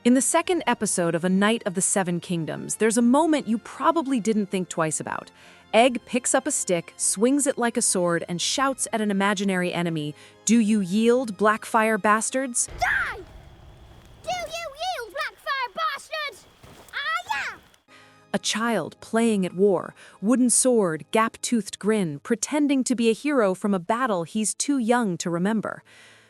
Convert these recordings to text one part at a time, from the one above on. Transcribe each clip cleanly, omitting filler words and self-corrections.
In the second episode of A Knight of the Seven Kingdoms, there's a moment you probably didn't think twice about. Egg picks up a stick, swings it like a sword, and shouts at an imaginary enemy, "Do you yield, Blackfyre bastards?" Die! Do you yield, Blackfyre bastards? Ah, yeah! A child playing at war, wooden sword, gap-toothed grin, pretending to be a hero from a battle he's too young to remember.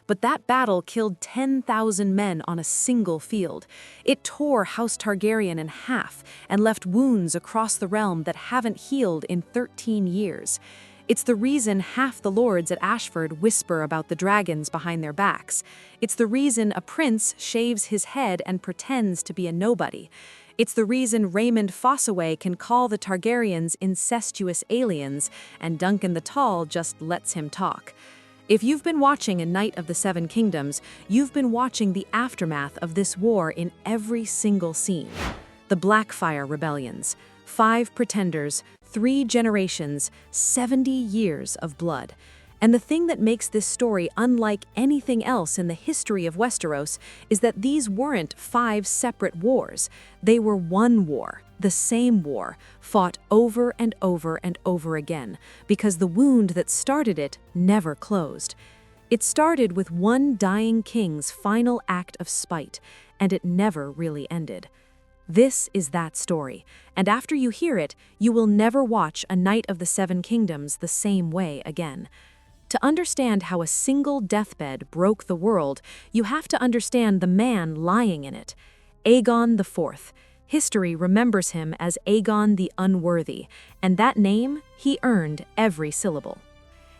But that battle killed 10,000 men on a single field. It tore House Targaryen in half and left wounds across the realm that haven't healed in 13 years. It's the reason half the lords at Ashford whisper about the dragons behind their backs. It's the reason a prince shaves his head and pretends to be a nobody. It's the reason Raymond Fossaway can call the Targaryens incestuous aliens, and Duncan the Tall just lets him talk. If you've been watching A Knight of the Seven Kingdoms, you've been watching the aftermath of this war in every single scene. The Blackfyre rebellions, 5 pretenders, 3 generations, 70 years of blood. And the thing that makes this story unlike anything else in the history of Westeros is that these weren't 5 separate wars. They were one war, the same war, fought over and over and over again, because the wound that started it never closed. It started with one dying king's final act of spite, and it never really ended. This is that story, and after you hear it, you will never watch A Knight of the Seven Kingdoms the same way again. To understand how a single deathbed broke the world, you have to understand the man lying in it. Aegon IV. History remembers him as Aegon the Unworthy, and that name he earned every syllable.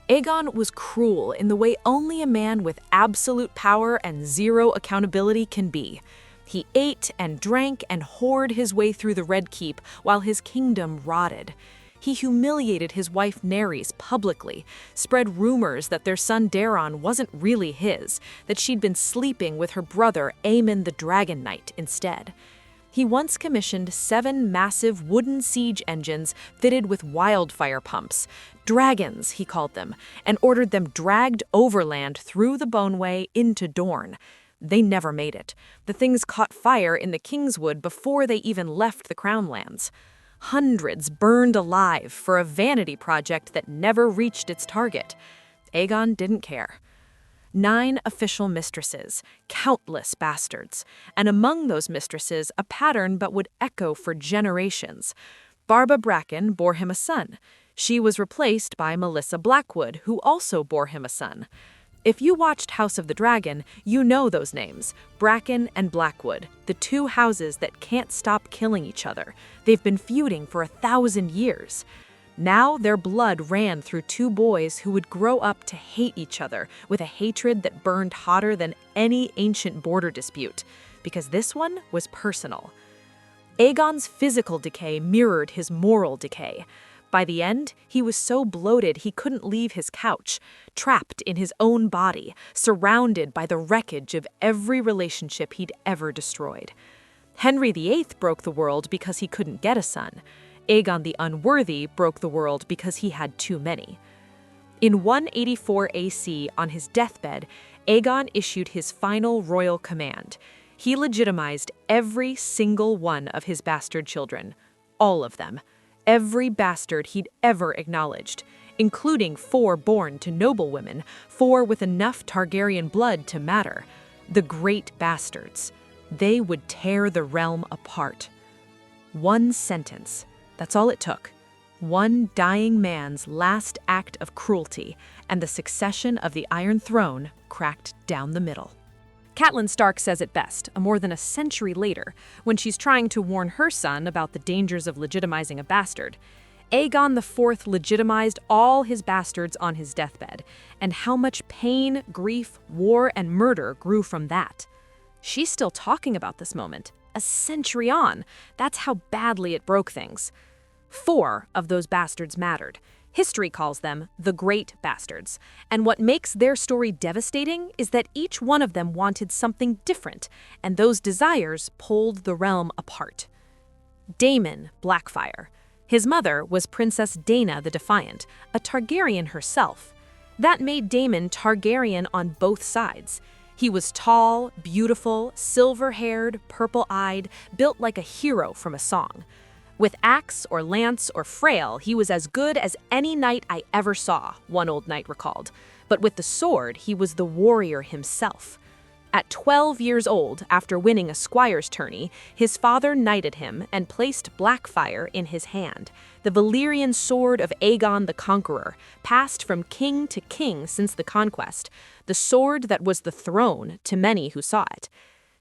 Aegon was cruel in the way only a man with absolute power and zero accountability can be. He ate and drank and whored his way through the Red Keep while his kingdom rotted. He humiliated his wife Nerys publicly, spread rumors that their son Daeron wasn't really his, that she'd been sleeping with her brother Aemon the Dragon Knight instead. He once commissioned 7 massive wooden siege engines fitted with wildfire pumps, dragons he called them, and ordered them dragged overland through the Boneway into Dorne. They never made it. The things caught fire in the Kingswood before they even left the Crown Lands. Hundreds burned alive for a vanity project that never reached its target. Aegon didn't care. 9 official mistresses, countless bastards, and among those mistresses a pattern but would echo for generations. Barba Bracken bore him a son. She was replaced by Melissa Blackwood, who also bore him a son. If you watched House of the Dragon, you know those names, Bracken and Blackwood, the 2 houses that can't stop killing each other. They've been feuding for 1,000 years. Now their blood ran through 2 boys who would grow up to hate each other with a hatred that burned hotter than any ancient border dispute, because this one was personal. Aegon's physical decay mirrored his moral decay. By the end, he was so bloated he couldn't leave his couch, trapped in his own body, surrounded by the wreckage of every relationship he'd ever destroyed. Henry VIII broke the world because he couldn't get a son. Aegon the Unworthy broke the world because he had too many. In 184 AC, on his deathbed, Aegon issued his final royal command. He legitimized every single one of his bastard children, all of them. Every bastard he'd ever acknowledged, including 4 born to noblewomen, 4 with enough Targaryen blood to matter. The great bastards. They would tear the realm apart. 1 sentence. That's all it took. 1 dying man's last act of cruelty, and the succession of the Iron Throne cracked down the middle. Catelyn Stark says it best, more than a century later, when she's trying to warn her son about the dangers of legitimizing a bastard. Aegon IV legitimized all his bastards on his deathbed, and how much pain, grief, war, and murder grew from that. She's still talking about this moment, a century on. That's how badly it broke things. 4 of those bastards mattered. History calls them the Great Bastards, and what makes their story devastating is that each one of them wanted something different, and those desires pulled the realm apart. Daemon Blackfyre. His mother was Princess Dana the Defiant, a Targaryen herself. That made Daemon Targaryen on both sides. He was tall, beautiful, silver-haired, purple-eyed, built like a hero from a song. With axe or lance or frail, he was as good as any knight I ever saw, one old knight recalled. But with the sword, he was the warrior himself. At 12 years old, after winning a squire's tourney, his father knighted him and placed Blackfyre in his hand, the Valyrian sword of Aegon the Conqueror, passed from king to king since the conquest, the sword that was the throne to many who saw it.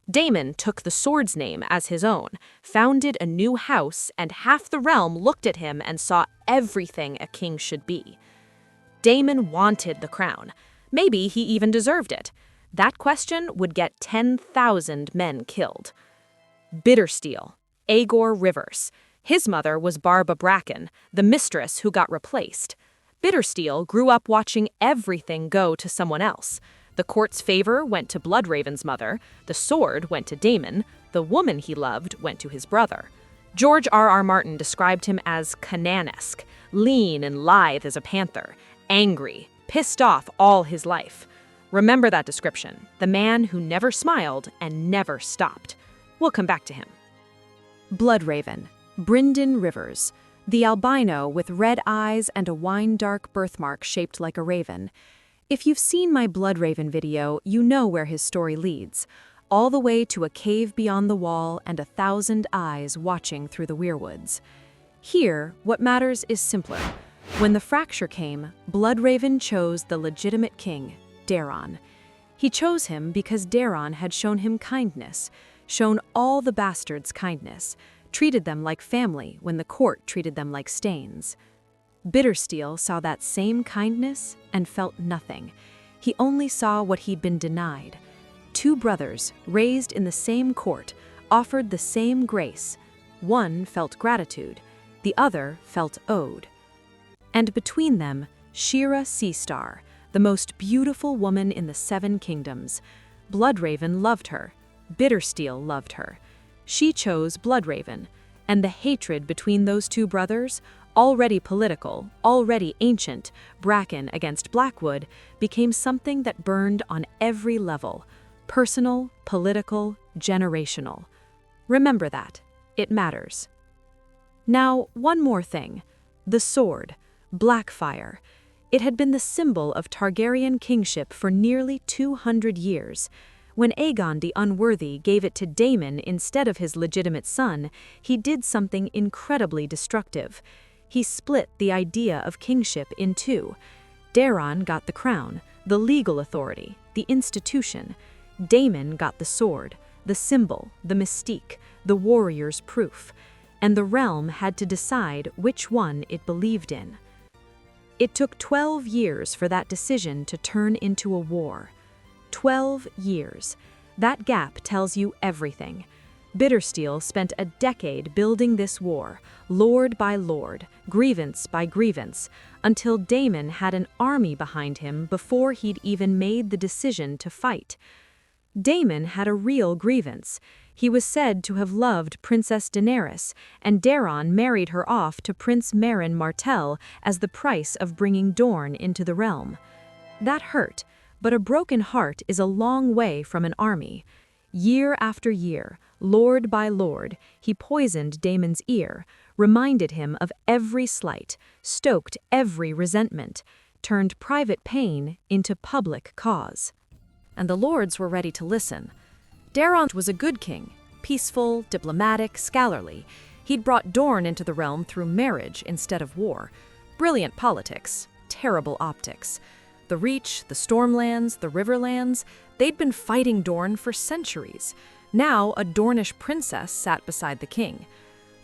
Daemon took the sword's name as his own, founded a new house, and half the realm looked at him and saw everything a king should be. Daemon wanted the crown. Maybe he even deserved it. That question would get 10,000 men killed. Bittersteel, Aegor Rivers. His mother was Barba Bracken, the mistress who got replaced. Bittersteel grew up watching everything go to someone else. The court's favor went to Bloodraven's mother, the sword went to Daemon, the woman he loved went to his brother. George R.R. Martin described him as Cananesque, lean and lithe as a panther, angry, pissed off all his life. Remember that description, the man who never smiled and never stopped. We'll come back to him. Bloodraven, Brynden Rivers, the albino with red eyes and a wine-dark birthmark shaped like a raven. If you've seen my Bloodraven video, you know where his story leads, all the way to a cave beyond the wall and 1,000 eyes watching through the weirwoods. Here, what matters is simpler. When the fracture came, Bloodraven chose the legitimate king, Daeron. He chose him because Daeron had shown him kindness, shown all the bastards kindness, treated them like family when the court treated them like stains. Bittersteel saw that same kindness and felt nothing. He only saw what he'd been denied. Two brothers, raised in the same court, offered the same grace. One felt gratitude, the other felt owed. And between them, Shira Seastar, the most beautiful woman in the 7 kingdoms. Bloodraven loved her. Bittersteel loved her. She chose Bloodraven, and the hatred between those two brothers, already political, already ancient, Bracken against Blackwood, became something that burned on every level, personal, political, generational. Remember that. It matters. Now, one more thing. The sword, Blackfyre. It had been the symbol of Targaryen kingship for nearly 200 years. When Aegon the Unworthy gave it to Daemon instead of his legitimate son, he did something incredibly destructive. He split the idea of kingship in two. Daeron got the crown, the legal authority, the institution. Daemon got the sword, the symbol, the mystique, the warrior's proof. And the realm had to decide which one it believed in. It took 12 years for that decision to turn into a war. 12 years. That gap tells you everything. Bittersteel spent a decade building this war, lord by lord, grievance by grievance, until Daemon had an army behind him before he'd even made the decision to fight. Daemon had a real grievance. He was said to have loved Princess Daenerys, and Daeron married her off to Prince Meryn Martell as the price of bringing Dorne into the realm. That hurt, but a broken heart is a long way from an army. Year after year, lord by lord, he poisoned Daemon's ear, reminded him of every slight, stoked every resentment, turned private pain into public cause. And the lords were ready to listen. Daeron was a good king, peaceful, diplomatic, scholarly. He'd brought Dorne into the realm through marriage instead of war. Brilliant politics, terrible optics. The Reach, the Stormlands, the Riverlands, they'd been fighting Dorne for centuries. Now a Dornish princess sat beside the king.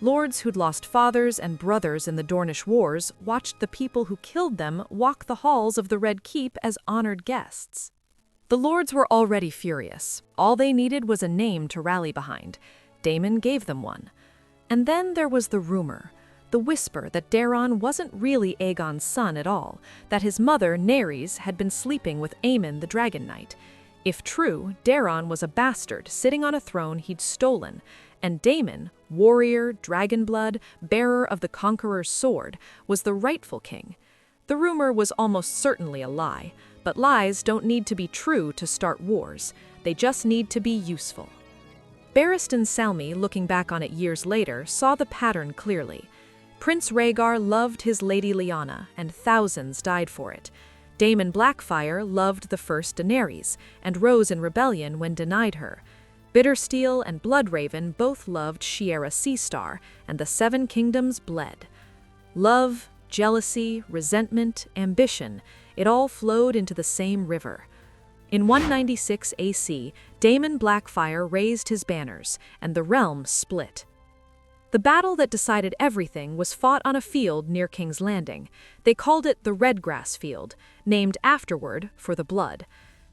Lords who'd lost fathers and brothers in the Dornish wars watched the people who killed them walk the halls of the Red Keep as honored guests. The lords were already furious. All they needed was a name to rally behind. Daemon gave them one. And then there was the rumor, the whisper that Daeron wasn't really Aegon's son at all, that his mother, Nerys, had been sleeping with Aemon the Dragon Knight. If true, Daeron was a bastard sitting on a throne he'd stolen, and Daemon, warrior, dragonblood, bearer of the Conqueror's sword, was the rightful king. The rumor was almost certainly a lie. But lies don't need to be true to start wars. They just need to be useful. Barristan Selmy, looking back on it years later, saw the pattern clearly. Prince Rhaegar loved his Lady Lyanna, and thousands died for it. Daemon Blackfyre loved the first Daenerys, and rose in rebellion when denied her. Bittersteel and Bloodraven both loved Shiera Seastar, and the Seven Kingdoms bled. Love, jealousy, resentment, ambition, it all flowed into the same river. In 196 AC, Daemon Blackfyre raised his banners, and the realm split. The battle that decided everything was fought on a field near King's Landing. They called it the Redgrass Field, named afterward for the blood.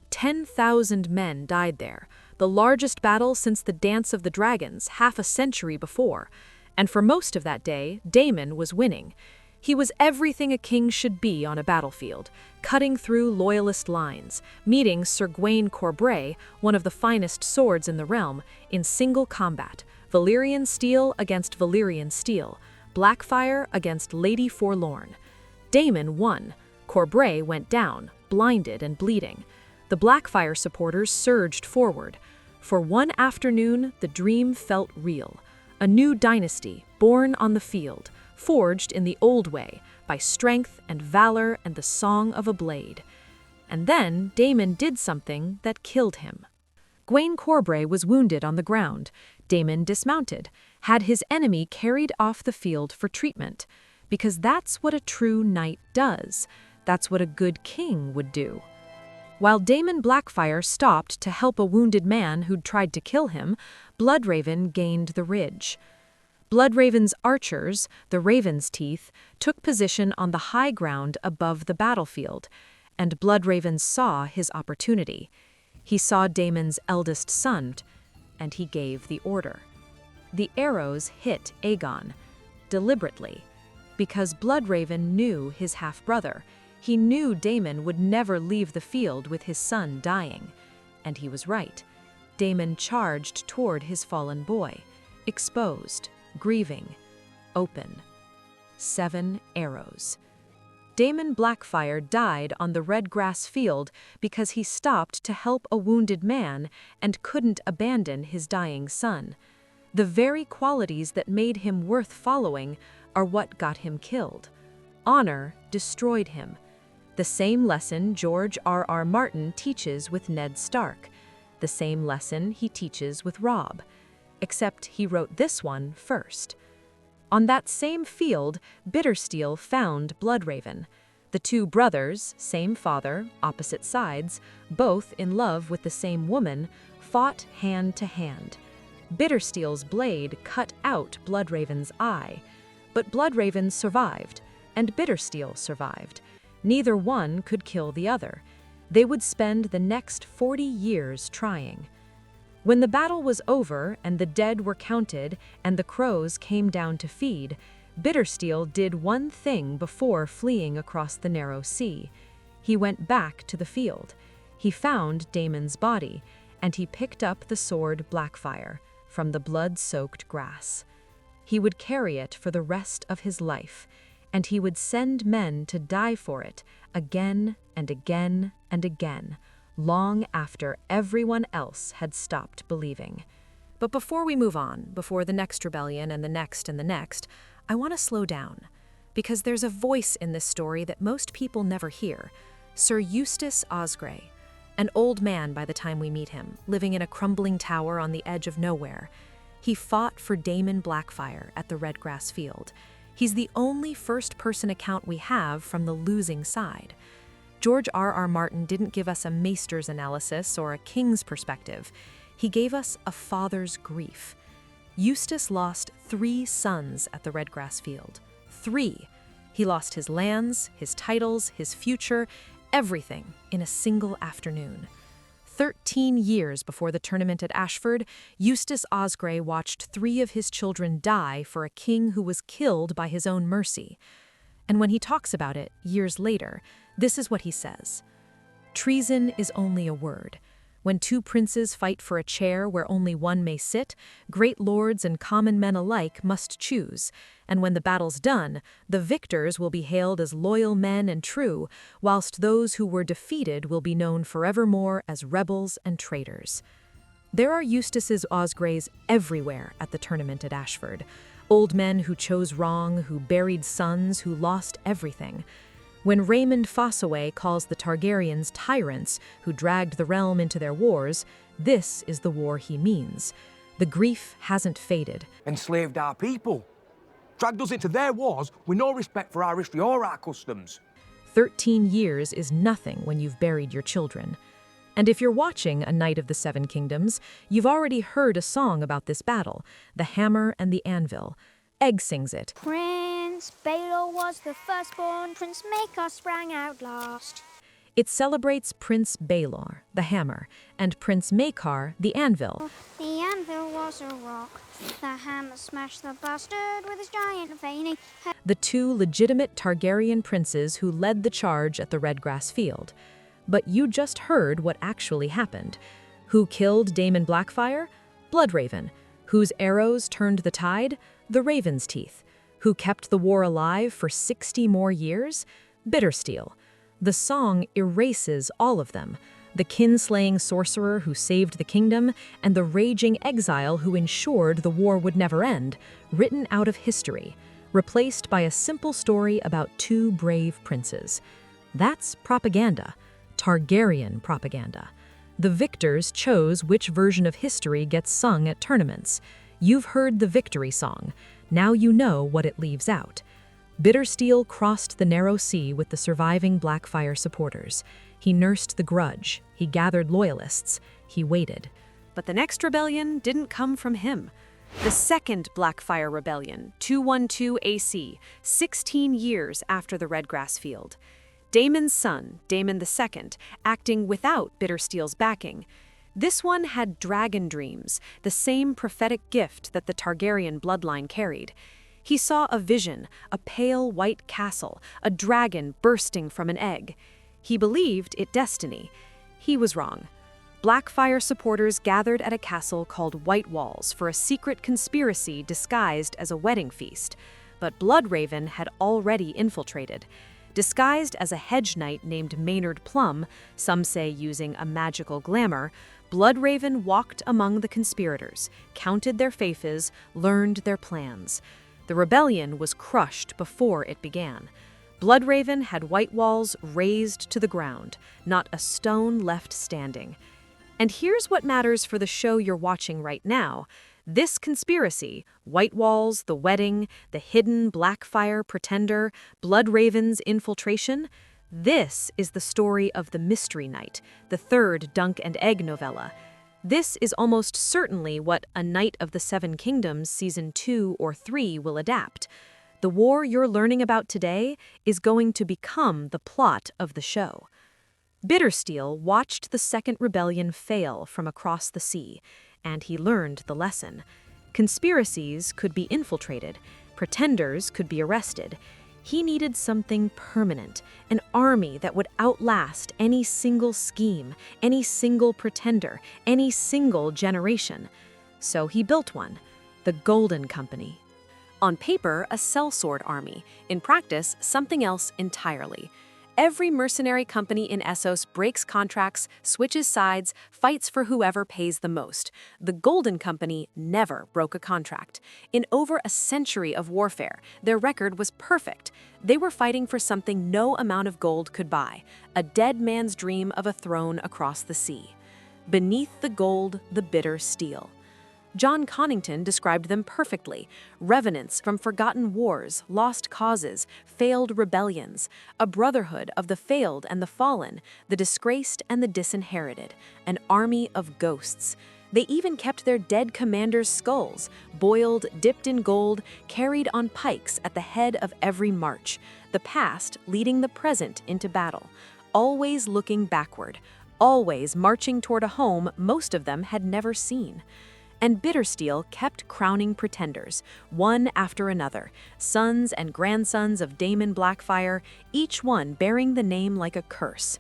10,000 men died there, the largest battle since the Dance of the Dragons half a century before. And for most of that day, Daemon was winning. He was everything a king should be on a battlefield, cutting through loyalist lines, meeting Sir Gawain Corbray, one of the finest swords in the realm, in single combat, Valyrian steel against Valyrian steel, Blackfyre against Lady Forlorn. Daemon won. Corbray went down, blinded and bleeding. The Blackfyre supporters surged forward. For one afternoon, the dream felt real. A new dynasty, born on the field, forged in the old way, by strength and valor and the song of a blade. And then Daemon did something that killed him. Gawain Corbray was wounded on the ground. Daemon dismounted, had his enemy carried off the field for treatment. Because that's what a true knight does. That's what a good king would do. While Daemon Blackfyre stopped to help a wounded man who'd tried to kill him, Bloodraven gained the ridge. Bloodraven's archers, the Raven's Teeth, took position on the high ground above the battlefield, and Bloodraven saw his opportunity. He saw Daemon's eldest son, and he gave the order. The arrows hit Aegon, deliberately, because Bloodraven knew his half-brother. He knew Daemon would never leave the field with his son dying. And he was right. Daemon charged toward his fallen boy, exposed, grieving, open. 7 arrows. Daemon Blackfyre died on the Redgrass Field because he stopped to help a wounded man and couldn't abandon his dying son. The very qualities that made him worth following are what got him killed. Honor destroyed him. The same lesson George R.R. Martin teaches with Ned Stark. The same lesson he teaches with Robb. Except he wrote this one first. On that same field, Bittersteel found Bloodraven. The two brothers, same father, opposite sides, both in love with the same woman, fought hand to hand. Bittersteel's blade cut out Bloodraven's eye. But Bloodraven survived, and Bittersteel survived. Neither one could kill the other. They would spend the next 40 years trying. When the battle was over and the dead were counted and the crows came down to feed, Bittersteel did one thing before fleeing across the narrow sea. He went back to the field. He found Daemon's body, and he picked up the sword Blackfyre from the blood-soaked grass. He would carry it for the rest of his life, and he would send men to die for it again and again and again, long after everyone else had stopped believing. But before we move on, before the next rebellion and the next, I want to slow down, because there's a voice in this story that most people never hear. Sir Eustace Osgrey, an old man by the time we meet him, living in a crumbling tower on the edge of nowhere. He fought for Daemon Blackfyre at the Redgrass Field. He's the only first-person account we have from the losing side. George R.R. Martin didn't give us a maester's analysis or a king's perspective. He gave us a father's grief. Eustace lost 3 sons at the Redgrass Field. 3. He lost his lands, his titles, his future, everything in a single afternoon. 13 years before the tournament at Ashford, Eustace Osgrey watched 3 of his children die for a king who was killed by his own mercy. And when he talks about it years later, this is what he says. "Treason is only a word. When two princes fight for a chair where only one may sit, great lords and common men alike must choose. And when the battle's done, the victors will be hailed as loyal men and true, whilst those who were defeated will be known forevermore as rebels and traitors. There are Eustaces Osgreys everywhere at the tournament at Ashford. Old men who chose wrong, who buried sons, who lost everything. When Raymond Fossaway calls the Targaryens tyrants who dragged the realm into their wars, this is the war he means. The grief hasn't faded. Enslaved our people. Dragged us into their wars with no respect for our history or our customs. 13 years is nothing when you've buried your children. And if you're watching A Knight of the Seven Kingdoms, you've already heard a song about this battle, The Hammer and the Anvil. Egg sings it. Prince Baelor was the firstborn, Prince Maekar sprang out last. It celebrates Prince Baelor, the hammer, and Prince Maekar, the anvil. The anvil was a rock. The hammer smashed the bastard with his giant veiny head. The two legitimate Targaryen princes who led the charge at the redgrass field. But you just heard what actually happened. Who killed Daemon Blackfyre? Bloodraven. Whose arrows turned the tide? The Raven's Teeth. Who kept the war alive for 60 more years? Bittersteel. The song erases all of them. The kin-slaying sorcerer who saved the kingdom, and the raging exile who ensured the war would never end, written out of history, replaced by a simple story about two brave princes. That's propaganda. Targaryen propaganda. The victors chose which version of history gets sung at tournaments. You've heard the victory song. Now you know what it leaves out. Bittersteel crossed the narrow sea with the surviving Blackfyre supporters. He nursed the grudge. He gathered loyalists. He waited. But the next rebellion didn't come from him. The second Blackfyre rebellion, 212 AC, 16 years after the Redgrass Field. Daemon's son, Daemon II, acting without Bittersteel's backing. This one had dragon dreams, the same prophetic gift that the Targaryen bloodline carried. He saw a vision, a pale white castle, a dragon bursting from an egg. He believed it destiny. He was wrong. Blackfyre supporters gathered at a castle called White Walls for a secret conspiracy disguised as a wedding feast. But Bloodraven had already infiltrated. Disguised as a hedge knight named Maynard Plum, some say using a magical glamour, Bloodraven walked among the conspirators, counted their faces, learned their plans. The rebellion was crushed before it began. Bloodraven had White Walls razed to the ground, not a stone left standing. And here's what matters for the show you're watching right now. This conspiracy, White Walls, the wedding, the hidden Blackfyre pretender, Bloodraven's infiltration, this is the story of the Mystery Knight, the third Dunk and Egg novella. This is almost certainly what A Knight of the Seven Kingdoms Season 2 or 3 will adapt. The war you're learning about today is going to become the plot of the show. Bittersteel watched the Second Rebellion fail from across the sea, and he learned the lesson. Conspiracies could be infiltrated, pretenders could be arrested. He needed something permanent, an army that would outlast any single scheme, any single pretender, any single generation. So he built one, the Golden Company. On paper, a sellsword army. In practice, something else entirely. Every mercenary company in Essos breaks contracts, switches sides, fights for whoever pays the most. The Golden Company never broke a contract. In over a century of warfare, their record was perfect. They were fighting for something no amount of gold could buy, a dead man's dream of a throne across the sea. Beneath the gold, the bitter steel. John Connington described them perfectly. Revenants from forgotten wars, lost causes, failed rebellions, a brotherhood of the failed and the fallen, the disgraced and the disinherited, an army of ghosts. They even kept their dead commanders' skulls, boiled, dipped in gold, carried on pikes at the head of every march, the past leading the present into battle, always looking backward, always marching toward a home most of them had never seen. And Bittersteel kept crowning pretenders, one after another, sons and grandsons of Daemon Blackfyre, each one bearing the name like a curse.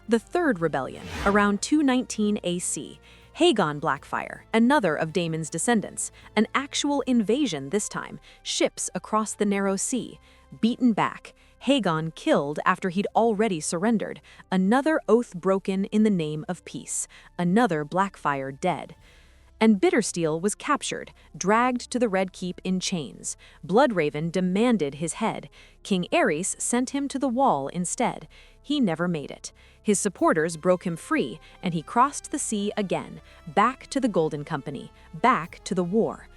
The Third Rebellion, around 219 AC. Aegon Blackfyre, another of Daemon's descendants. An actual invasion this time. Ships across the narrow sea. Beaten back. Aegon killed after he'd already surrendered. Another oath broken in the name of peace. Another Blackfyre dead. And Bittersteel was captured, dragged to the Red Keep in chains. Bloodraven demanded his head. King Aerys sent him to the Wall instead. He never made it. His supporters broke him free, and he crossed the sea again, back to the Golden Company, back to the war.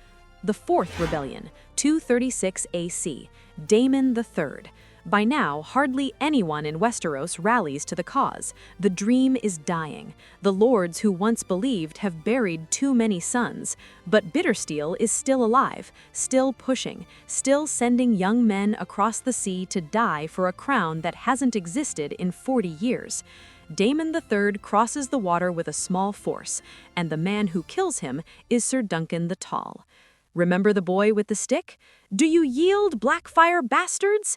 The Fourth Rebellion, 236 AC, Daemon III. By now, hardly anyone in Westeros rallies to the cause. The dream is dying. The lords who once believed have buried too many sons. But Bittersteel is still alive, still pushing, still sending young men across the sea to die for a crown that hasn't existed in 40 years. Daemon III crosses the water with a small force, and the man who kills him is Sir Duncan the Tall. Remember the boy with the stick? Do you yield, Blackfyre bastards?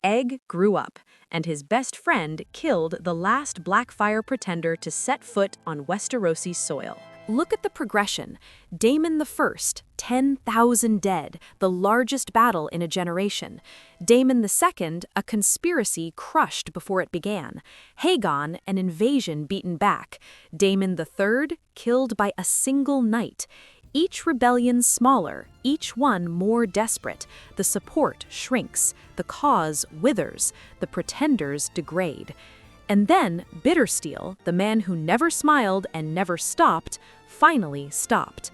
Egg grew up, and his best friend killed the last Blackfyre pretender to set foot on Westerosi soil. Look at the progression. Daemon I, 10,000 dead, the largest battle in a generation. Daemon II, a conspiracy crushed before it began. Aegon, an invasion beaten back. Daemon III, killed by a single night. Each rebellion smaller, each one more desperate. The support shrinks, the cause withers, the pretenders degrade. And then Bittersteel, the man who never smiled and never stopped, finally stopped.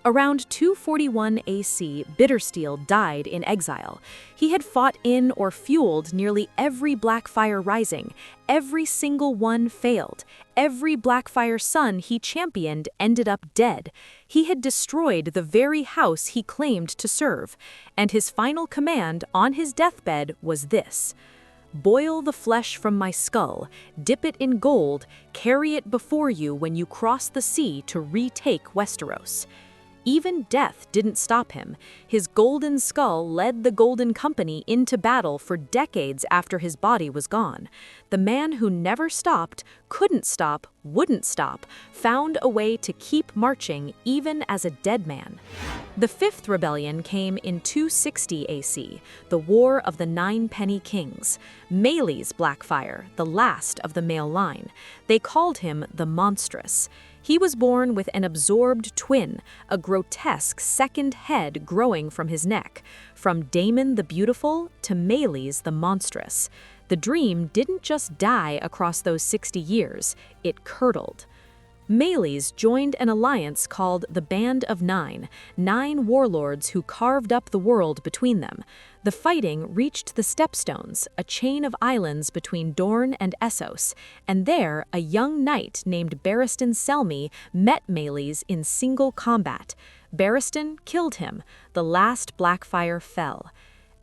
Around 241 AC, Bittersteel died in exile. He had fought in or fueled nearly every Blackfyre rising. Every single one failed. Every Blackfyre son he championed ended up dead. He had destroyed the very house he claimed to serve. And his final command on his deathbed was this: "Boil the flesh from my skull, dip it in gold, carry it before you when you cross the sea to retake Westeros." Even death didn't stop him. His golden skull led the Golden Company into battle for decades after his body was gone. The man who never stopped, couldn't stop, wouldn't stop, found a way to keep marching even as a dead man. The Fifth Rebellion came in 260 AC, the War of the Nine Penny Kings. Maelys Blackfyre, the last of the male line. They called him the Monstrous. He was born with an absorbed twin, a grotesque second head growing from his neck, from Daemon the Beautiful to Maelys the Monstrous. The dream didn't just die across those 60 years, it curdled. Maelys joined an alliance called the Band of Nine, 9 warlords who carved up the world between them. The fighting reached the Stepstones, a chain of islands between Dorne and Essos, and there a young knight named Barristan Selmy met Maelys in single combat. Barristan killed him. The last Blackfyre fell.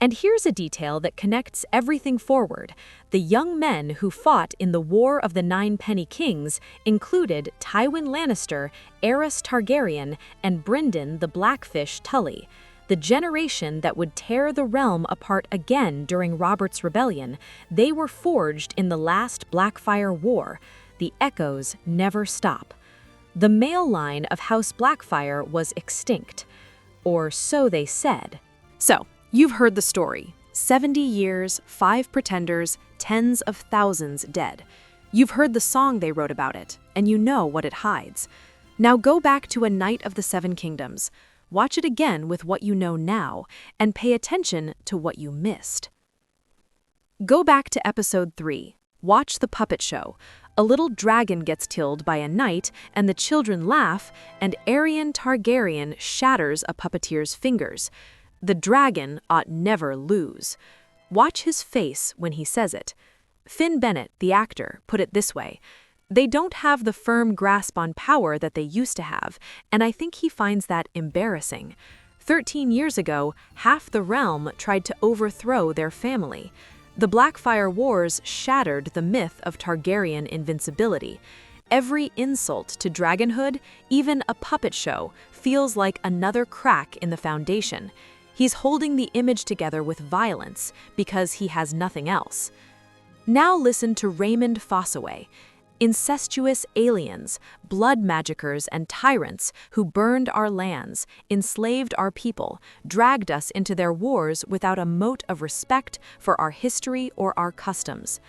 And here's a detail that connects everything forward. The young men who fought in the War of the Nine Penny Kings included Tywin Lannister, Aerys Targaryen, and Brynden the Blackfish Tully. The generation that would tear the realm apart again during Robert's Rebellion, they were forged in the last Blackfyre War. The echoes never stop. The male line of House Blackfyre was extinct. Or so they said. So, you've heard the story. 70 years, 5 pretenders, tens of thousands dead. You've heard the song they wrote about it, and you know what it hides. Now go back to A Night of the Seven Kingdoms. Watch it again with what you know now, and pay attention to what you missed. Go back to Episode 3. Watch the puppet show. A little dragon gets killed by a knight, and the children laugh, and Aerion Targaryen shatters a puppeteer's fingers. The dragon ought never lose. Watch his face when he says it. Finn Bennett, the actor, put it this way: "They don't have the firm grasp on power that they used to have, and I think he finds that embarrassing. 13 years ago, half the realm tried to overthrow their family. The Blackfyre Wars shattered the myth of Targaryen invincibility. Every insult to dragonhood, even a puppet show, feels like another crack in the foundation. He's holding the image together with violence because he has nothing else." Now listen to Raymond Fossaway. Incestuous aliens, blood magickers and tyrants who burned our lands, enslaved our people, dragged us into their wars without a mote of respect for our history or our customs.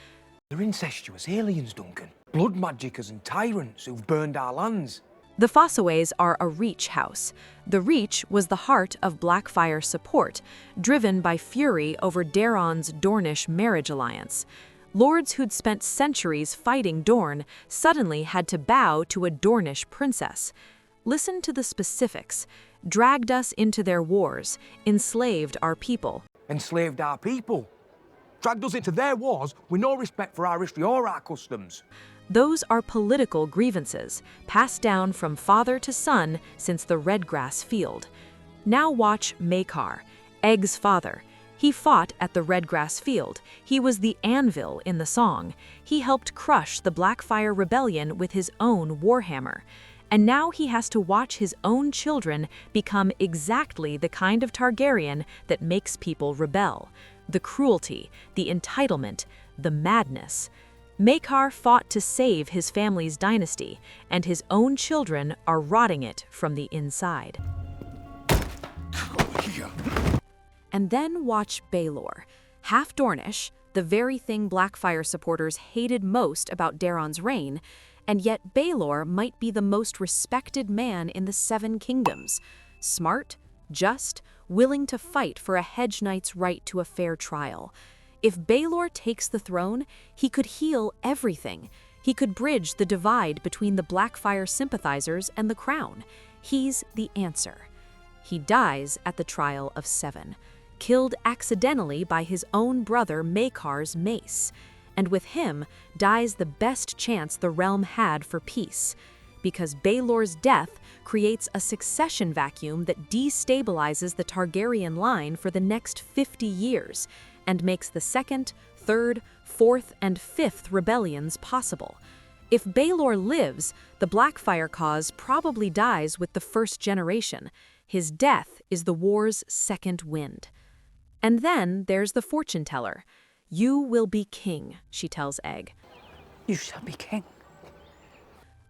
They're incestuous aliens, Duncan. Blood magickers and tyrants who've burned our lands. The Fossaways are a Reach house. The Reach was the heart of Blackfyre support, driven by fury over Daeron's Dornish marriage alliance. Lords who'd spent centuries fighting Dorne suddenly had to bow to a Dornish princess. Listen to the specifics. Dragged us into their wars, enslaved our people. Enslaved our people. Dragged us into their wars with no respect for our history or our customs. Those are political grievances, passed down from father to son since the redgrass field. Now watch Maekar, Egg's father. He fought at the redgrass field. He was the anvil in the song. He helped crush the Blackfyre rebellion with his own warhammer. And now he has to watch his own children become exactly the kind of Targaryen that makes people rebel. The cruelty, the entitlement, the madness. Maekar fought to save his family's dynasty, and his own children are rotting it from the inside. And then watch Baelor, half Dornish, the very thing Blackfyre supporters hated most about Daeron's reign, and yet Baelor might be the most respected man in the Seven Kingdoms. Smart, just, willing to fight for a hedge knight's right to a fair trial. If Baelor takes the throne, he could heal everything. He could bridge the divide between the Blackfyre sympathizers and the crown. He's the answer. He dies at the trial of 7. Killed accidentally by his own brother Maekar's mace, and with him dies the best chance the realm had for peace, because Baelor's death creates a succession vacuum that destabilizes the Targaryen line for the next 50 years, and makes the 2nd, 3rd, 4th, and 5th rebellions possible. If Baelor lives, the Blackfyre cause probably dies with the first generation. His death is the war's second wind. And then there's the fortune teller. You will be king, she tells Egg. You shall be king.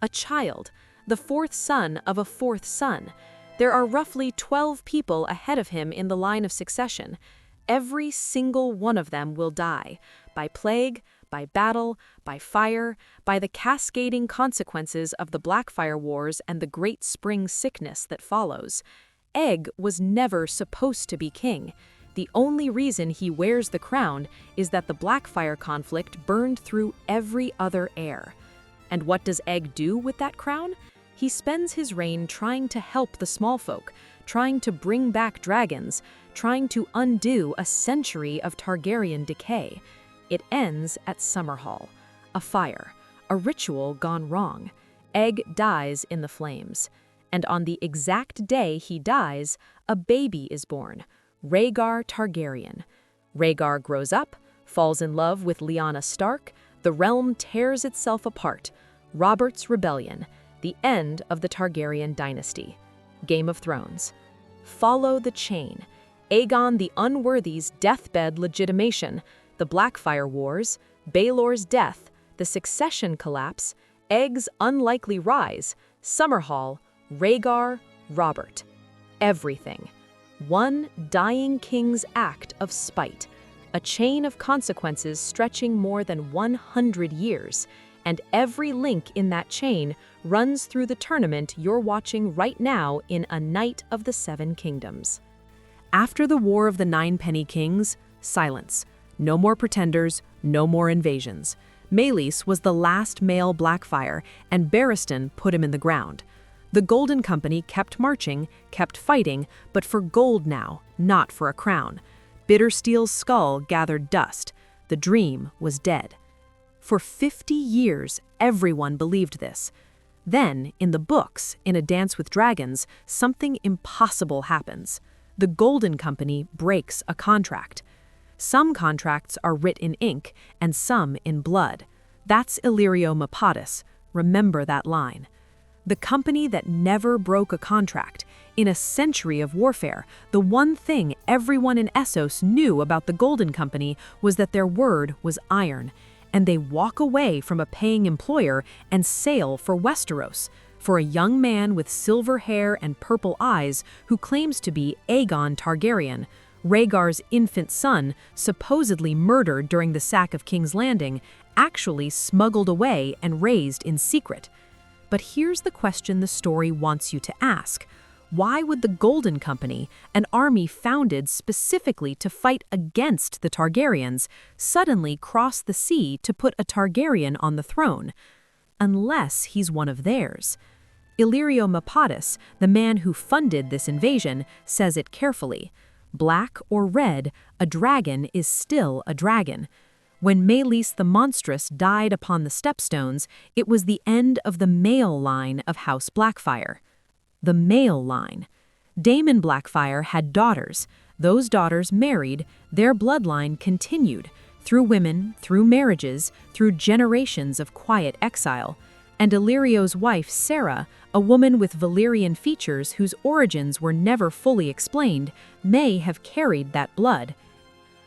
A child, the 4th son of a 4th son. There are roughly 12 people ahead of him in the line of succession. Every single one of them will die, by plague, by battle, by fire, by the cascading consequences of the Blackfyre Wars and the Great Spring sickness that follows. Egg was never supposed to be king. The only reason he wears the crown is that the Blackfyre conflict burned through every other heir. And what does Egg do with that crown? He spends his reign trying to help the small folk, trying to bring back dragons, trying to undo a century of Targaryen decay. It ends at Summerhall, a fire, a ritual gone wrong. Egg dies in the flames. And on the exact day he dies, a baby is born, Rhaegar Targaryen. Rhaegar grows up, falls in love with Lyanna Stark, the realm tears itself apart. Robert's Rebellion, the end of the Targaryen dynasty. Game of Thrones. Follow the chain. Aegon the Unworthy's deathbed legitimation, the Blackfyre Wars, Baelor's death, the succession collapse, Egg's unlikely rise, Summerhall, Rhaegar, Robert. Everything. One dying king's act of spite. A chain of consequences stretching more than 100 years. And every link in that chain runs through the tournament you're watching right now in A Night of the Seven Kingdoms. After the War of the Ninepenny Kings, silence. No more pretenders, no more invasions. Maelys was the last male Blackfyre, and Barristan put him in the ground. The Golden Company kept marching, kept fighting, but for gold now, not for a crown. Bittersteel's skull gathered dust. The dream was dead. For 50 years, everyone believed this. Then, in the books, in A Dance with Dragons, something impossible happens. The Golden Company breaks a contract. Some contracts are writ in ink, and some in blood. That's Illyrio Mopatis. Remember that line. The company that never broke a contract. In a century of warfare, the one thing everyone in Essos knew about the Golden Company was that their word was iron. and they walk away from a paying employer and sail for Westeros, for a young man with silver hair and purple eyes who claims to be Aegon Targaryen, Rhaegar's infant son, supposedly murdered during the sack of King's Landing, actually smuggled away and raised in secret. But here's the question the story wants you to ask. Why would the Golden Company, an army founded specifically to fight against the Targaryens, suddenly cross the sea to put a Targaryen on the throne? Unless he's one of theirs. Illyrio Mapatis, the man who funded this invasion, says it carefully. Black or red, a dragon is still a dragon. When Meleys the Monstrous died upon the stepstones, it was the end of the male line of House Blackfyre. The male line. Daemon Blackfyre had daughters. Those daughters married, their bloodline continued, through women, through marriages, through generations of quiet exile. And Illyrio's wife, Sarah, a woman with Valyrian features whose origins were never fully explained, may have carried that blood.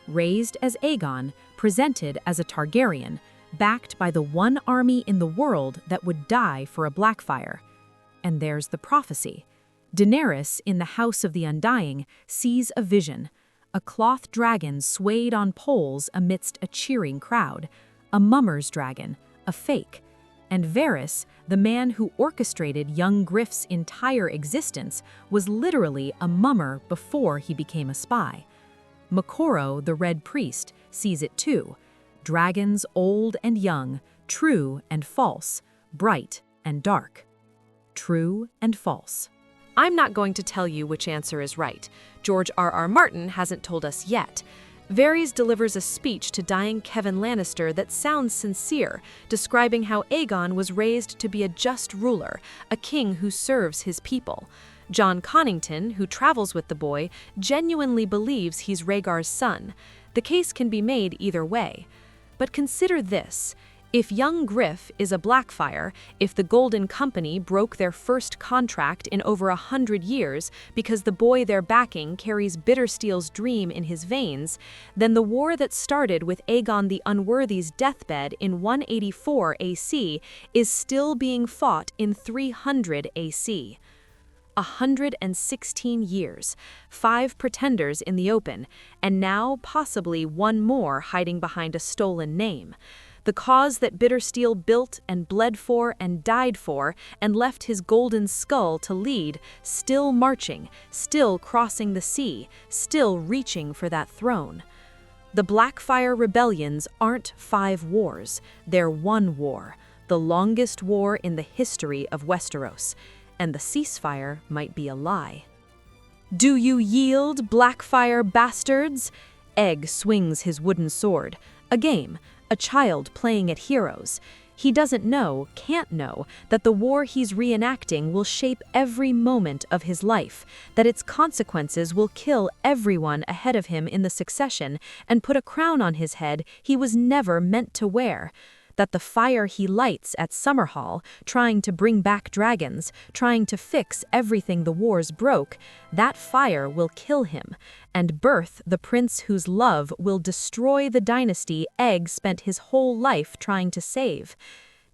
Raised as Aegon, presented as a Targaryen, backed by the one army in the world that would die for a Blackfyre. And there's the prophecy. Daenerys, in the House of the Undying, sees a vision. A cloth dragon swayed on poles amidst a cheering crowd. A mummer's dragon, a fake. And Varys, the man who orchestrated young Griff's entire existence, was literally a mummer before he became a spy. Makoro, the Red Priest, sees it too. Dragons old and young, true and false, bright and dark. True and false. I'm not going to tell you which answer is right. George R.R. Martin hasn't told us yet. Varys delivers a speech to dying Kevin Lannister that sounds sincere, describing how Aegon was raised to be a just ruler, a king who serves his people. John Connington, who travels with the boy, genuinely believes he's Rhaegar's son. The case can be made either way. But consider this. If young Griff is a Blackfyre, if the Golden Company broke their first contract in over 100 years because the boy they're backing carries Bittersteel's dream in his veins, then the war that started with Aegon the Unworthy's deathbed in 184 AC is still being fought in 300 AC. 116 years, 5 pretenders in the open, and now possibly one more hiding behind a stolen name. The cause that Bittersteel built and bled for and died for and left his golden skull to lead, still marching, still crossing the sea, still reaching for that throne. The Blackfyre rebellions aren't 5 wars, they're one war, the longest war in the history of Westeros, and the ceasefire might be a lie. Do you yield, Blackfyre bastards? Egg swings his wooden sword, a game, a child playing at heroes. He doesn't know, can't know, that the war he's reenacting will shape every moment of his life, that its consequences will kill everyone ahead of him in the succession and put a crown on his head he was never meant to wear. That the fire he lights at Summerhall, trying to bring back dragons, trying to fix everything the wars broke, that fire will kill him, and birth the prince whose love will destroy the dynasty Egg spent his whole life trying to save.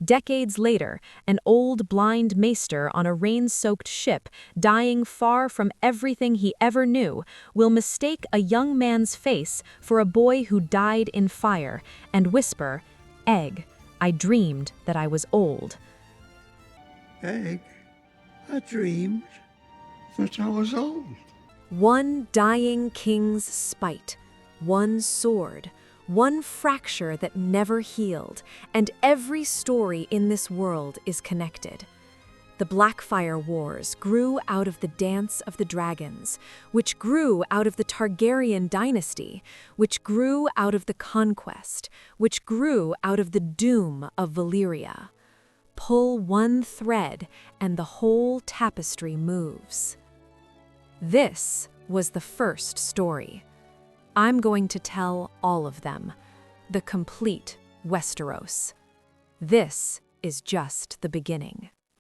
Decades later, an old blind maester on a rain-soaked ship, dying far from everything he ever knew, will mistake a young man's face for a boy who died in fire, and whisper, "Egg, I dreamed that I was old." Egg, I dreamed that I was old. One dying king's spite, one sword, one fracture that never healed, and every story in this world is connected. The Blackfyre Wars grew out of the Dance of the Dragons, which grew out of the Targaryen dynasty, which grew out of the conquest, which grew out of the doom of Valyria. Pull one thread and the whole tapestry moves. This was the first story. I'm going to tell all of them, the complete Westeros. This is just the beginning.